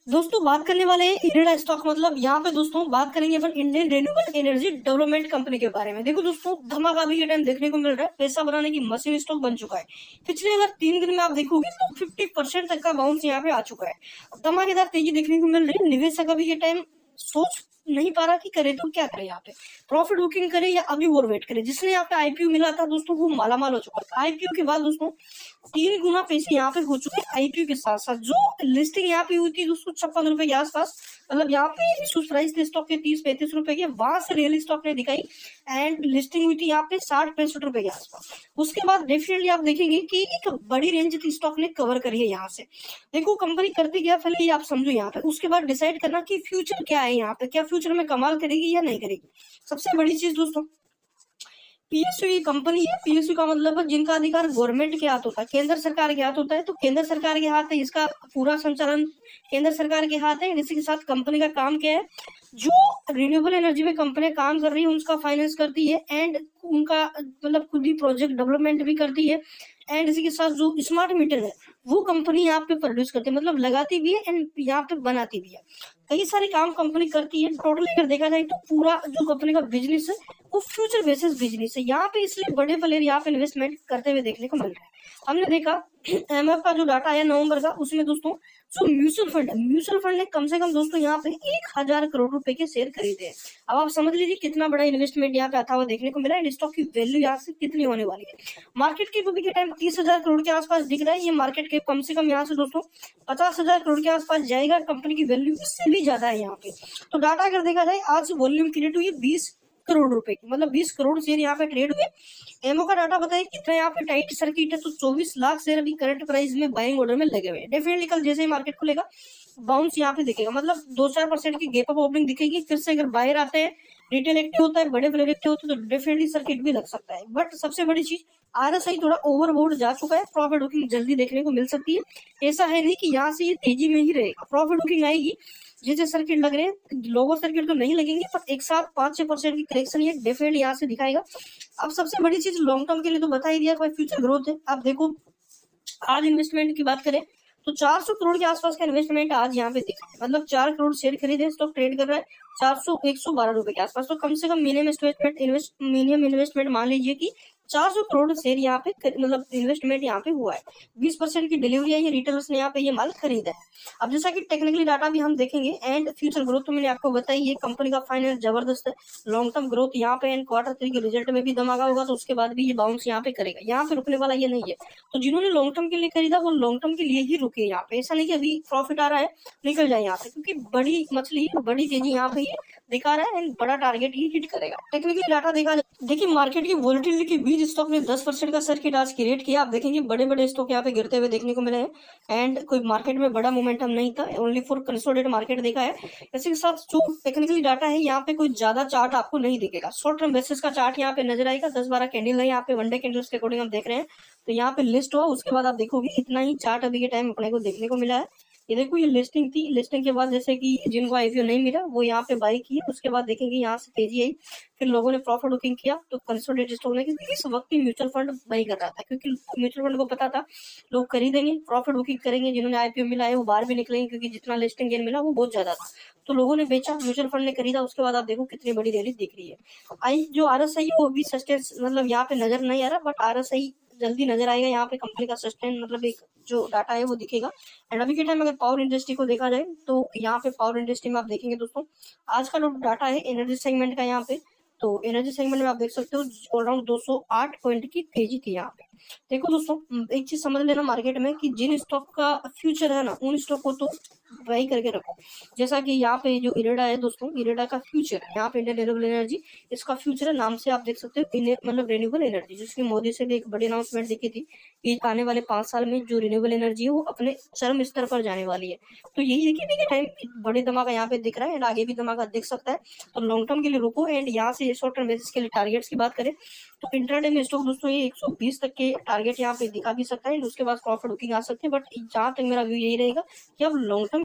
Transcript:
दोस्तों बात करने वाले हैं इरेडा स्टॉक। मतलब यहाँ पे दोस्तों बात करेंगे अपन Indian renewable energy development company के बारे में। देखो दोस्तों, धमाका अभी के टाइम देखने को मिल रहा है, पैसा बनाने की मशीन स्टॉक बन चुका है। पिछले अगर 3 दिन में आप देखोगे तो 50% तक का बाउंस यहाँ पे आ चुका है। धमाकेदार तेजी देखने को मिल रही है। निवेशक अभी के टाइम सोच नहीं पा रहा कि करे तो क्या करे, यहाँ पे प्रॉफिट बुकिंग करे या अभी और वेट करे। जिसने यहाँ पे आईपीओ मिला था दोस्तों वो मालामाल हो चुका है। आईपीओ के बाद दोस्तों 3 गुना पैसे यहाँ पे हो चुके हैं। आईपीओ के साथ साथ जो लिस्टिंग यहाँ पे हुई थी दोस्तों 56 रुपए के आसपास, मतलब यहाँ पे इशू प्राइस थे स्टॉक के 30-35 रुपए के, वहां से रियल स्टॉक ने दिखाई एंड लिस्टिंग हुई थी यहाँ पे 60-65 रुपए के आसपास। उसके बाद डेफिनेटली आप देखेंगे कि एक बड़ी रेंज थी स्टॉक ने कवर करी है। यहाँ से देखो कंपनी करती क्या, पहले ये आप समझो यहाँ पे, उसके बाद डिसाइड करना कि फ्यूचर क्या है यहाँ पे, क्या फ्यूचर में कमाल करेगी या नहीं करेगी। सबसे बड़ी चीज दोस्तों, पीएसयू की कंपनी है। पीएसयू का मतलब है जिनका अधिकार गवर्नमेंट के हाथ होता है, केंद्र सरकार के हाथ होता है। तो केंद्र सरकार के हाथ है, इसका पूरा संचालन केंद्र सरकार के हाथ है। इसी के साथ कंपनी का काम क्या है, जो रिन्यूएबल एनर्जी में कंपनी काम कर रही है उसका फाइनेंस करती है एंड उनका मतलब खुद ही प्रोजेक्ट डेवलपमेंट भी करती है। एंड इसी के साथ जो स्मार्ट मीटर है वो कंपनी यहाँ पे प्रोड्यूस करती है, मतलब लगाती भी है एंड यहाँ पे बनाती भी है। कई सारे काम कंपनी करती है। टोटल अगर देखा जाए तो पूरा जो कंपनी का बिजनेस है वो फ्यूचर बेसिस बिजनेस है। यहाँ पे इसलिए बड़े प्लेयर यहाँ पे इन्वेस्टमेंट करते हुए देखने को मिल रहा है। हमने देखा एमएफ का जो डाटा आया नवंबर का, उसमें दोस्तों जो म्यूचुअल फंड ने कम से कम दोस्तों यहाँ पे 1000 करोड़ रुपए के शेयर खरीदे हैं। अब आप समझ लीजिए कितना बड़ा इन्वेस्टमेंट यहाँ पे आता हुआ देखने को मिला है। स्टॉक की वैल्यू यहाँ से कितनी होने वाली है। मार्केट कैप अभी के टाइम 30,000 करोड़ के आसपास दिख रहा है। ये मार्केट कैप कम से कम यहाँ से दोस्तों 50,000 करोड़ के आसपास जाएगा। कंपनी की वैल्यू इससे भी ज्यादा है यहाँ पे। तो डाटा अगर देखा जाए, आज वॉल्यूम क्रिएट हुई 20 करोड़ रुपए की, मतलब 20 करोड़ शेयर यहाँ पे ट्रेड हुए। एमओ का डाटा बताइए कितना यहाँ पे टाइट सर्किट है, तो 24 लाख शेयर अभी करंट प्राइस में बाइंग ऑर्डर में लगे हुए हैं। डेफिनेटली कल जैसे ही मार्केट खुलेगा बाउंस यहाँ पे दिखेगा, मतलब 2-4% की गैप अप ओपनिंग दिखेगी। फिर से अगर बाहर आते हैं, रिटेल एक्टिव होता है, बड़े प्लेयर एक्टिव होते हैं, तो डेफिनेटली सर्किट भी लग सकता है। बट सबसे बड़ी चीज, आरएसआई थोड़ा ओवरबोर्ड जा चुका है। प्रॉफिट बुकिंग जल्दी देखने को मिल सकती है। ऐसा है नहीं कि यहाँ से ये तेजी में ही रहेगा, प्रॉफिट बुकिंग आएगी। जैसे सर्किट लग रहे हैं, लोअर सर्किट तो नहीं लगेंगे, पर एक साथ 5-6% की करेक्शन ये डेफिनेटली यहाँ से दिखाएगा। अब सबसे बड़ी चीज लॉन्ग टर्म के लिए तो बता ही दिया, कोई फ्यूचर ग्रोथ है। आप देखो आज इन्वेस्टमेंट की बात करें तो 400 करोड़ के आसपास का इन्वेस्टमेंट आज यहाँ पे दिखा है, मतलब 4 करोड़ शेयर खरीदे, स्टॉक ट्रेड कर रहा है 112 रुपए के आसपास। तो कम से कम मिनिमम इन्वेस्टमेंट मान लीजिए कि 400 करोड़ शेयर यहाँ पे मतलब इन्वेस्टमेंट यहाँ पे हुआ है। 20% की डिलीवरी आई है, रिटेलर्स ने यहाँ पे ये माल खरीदा है। अब जैसा कि टेक्निकली डाटा भी हम देखेंगे एंड फ्यूचर ग्रोथ तो मैंने आपको बताई, ये कंपनी का फाइनेंस जबरदस्त है। लॉन्ग टर्म ग्रोथ यहाँ पे एंड Q3 के रिजल्ट में भी धमाका होगा, तो उसके बाद भी ये बाउंस यहाँ पे करेगा। यहाँ पे रुकने वाला ये नहीं है। तो जिन्होंने लॉन्ग टर्म के लिए खरीदा वो लॉन्ग टर्म के लिए ही रुके यहाँ पे। ऐसा नहीं कि अभी प्रॉफिट आ रहा है निकल जाए यहाँ से, क्योंकि बड़ी मछली बड़ी तेजी यहाँ पे दिखा रहा है एंड बड़ा टारगेट ही हिट करेगा। टेक्निकली डाटा देखा, देखिए मार्केट की वोलेटिलिटी के बीच स्टॉक ने 10% का सर्किट आज क्रिएट किया। आप देखेंगे बड़े बड़े स्टॉक यहाँ पे गिरते हुए देखने को मिले हैं एंड कोई मार्केट में बड़ा मोमेंटम नहीं था, ओनली फॉर कंसोलिडेटेड मार्केट देखा है। इसी के साथ जो टेक्निकली डाटा है यहाँ पे कोई ज्यादा चार्ट आपको नहीं दिखेगा। शॉर्ट टर्म बेसिस का चार्ट यहाँ पे नजर आएगा, 10-12 कैंडल है यहाँ पे, वनडे कैंडल्स के अकॉर्डिंग हम देख रहे हैं। तो यहाँ पे लिस्ट हुआ, उसके बाद आप देखोगे इतना ही चार्ट अभी के टाइम अपने को देखने को मिला है। ये देखो ये लिस्टिंग थी, लिस्टिंग के बाद जैसे कि जिनको आईपीओ नहीं मिला वो यहाँ पे बाई किए, उसके बाद देखेंगे यहाँ से तेजी आई, फिर लोगों ने प्रॉफिट बुकिंग किया। तो कंसोलिडेटेड स्टॉक ने इस वक्त ही म्यूचुअल फंड बाई कर रहा था, क्योंकि म्यूचुअल फंड को पता था लोग खरीदेंगे, प्रॉफिट बुकिंग करेंगे। जिन्होंने आईपीओ मिला है वो बाहर भी निकलेंगे, क्योंकि जितना लिस्टिंग गेन मिला वो बहुत ज्यादा था। तो लोगों ने बेचा, म्यूचुअल फंड ने खरीदा, उसके बाद आप देखो कितनी बड़ी रैली दिख रही है। आई जो आरएसआई है वो भी सस्टेन मतलब यहाँ पे नजर नहीं आ रहा, बट आरएसआई जल्दी नजर आएगा। यहाँ पे कंपनी का सस्टेन मतलब एक जो डाटा है वो दिखेगा। एंड अभी के टाइम अगर पावर इंडस्ट्री को देखा जाए तो यहाँ पे पावर इंडस्ट्री में आप देखेंगे दोस्तों, आज का जो डाटा है एनर्जी सेगमेंट का यहाँ पे, तो एनर्जी सेगमेंट में आप देख सकते हो अराउंड 208 पॉइंट की तेजी थी यहाँ पे। देखो दोस्तों एक चीज समझ लेना मार्केट में कि जिन स्टॉक का फ्यूचर है ना, उन स्टॉक को तो बाई करके रखो। जैसा कि यहाँ पे जो इरेडा है दोस्तों, इरेडा का फ्यूचर है यहाँ पे इंडियन रिन्यूएबल एनर्जी, इसका फ्यूचर है, नाम से आप देख सकते हो मतलब रिन्यूएबल एनर्जी, जिसकी मोदी से भी एक बड़ी अनाउंसमेंट दिखी थी कि आने वाले 5 साल में जो रिन्यूएबल एनर्जी है वो अपने चरम स्तर पर जाने वाली है। तो यही है कि अभी के टाइम बड़े धमाका यहाँ पे दिख रहा है एंड आगे भी धमाका दिख सकता है। तो लॉन्ग टर्म के लिए रुको एंड यहाँ से शॉर्ट टर्म बेसिस के लिए टारगेट्स की बात करें तो इंट्राडे में स्टॉक दोस्तों ये 120 तक के टारगेट यहाँ पे दिखा भी सकता है, उसके बाद प्रॉफिट बुकिंग आ सकते हैं। बट जहां तक मेरा व्यू यही रहेगा कि अब लॉन्ग टर्म